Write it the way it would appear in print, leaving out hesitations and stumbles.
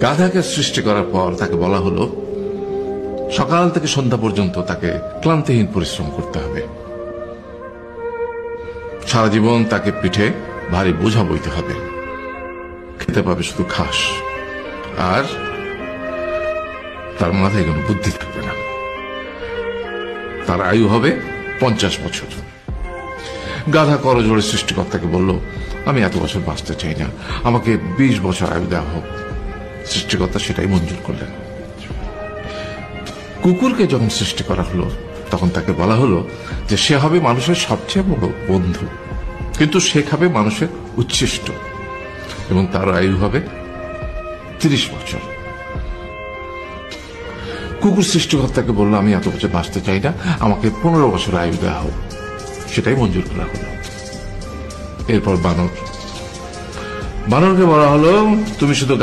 গাধাকে সৃষ্টি করার পর তাকে বলা হলো সকাল থেকে সন্ধ্যা পর্যন্ত তাকে ক্লান্তিহীন পরিশ্রম করতে হবে, সারা জীবন তাকে পিঠে ভারী বোঝা বইতে হবে, খেতে পাবে শুধু ঘাস, আর তার মাথায় কোনো বুদ্ধি থাকবে না। তার আয়ু হবে 50 বছর। গাধা করজোড়ে সৃষ্টিকর্তাকে বলল, আমি এত বছর বাঁচতে চাই না, আমাকে 20 বছর আয়ু দেওয়া হোক। সৃষ্টিকর্তা সেটাই মঞ্জুর করলেন। কুকুরকে যখন সৃষ্টি করা হলো তখন তাকে বলা হলো যে সে হবে মানুষের সবচেয়ে বড় বন্ধু, কিন্তু সে খাবে মানুষের উচ্ছিষ্ট, এবং তার আয়ু হবে 30 বছর। কুকুর সৃষ্টিকর্তাকে বলল, আমি এত বছর বাঁচতে চাই না, আমাকে 15 বছর আয়ু দেওয়া হোক। সেটাই মঞ্জুর করা হলো। এরপর বানরকে বলা হলো, তুমি শুধু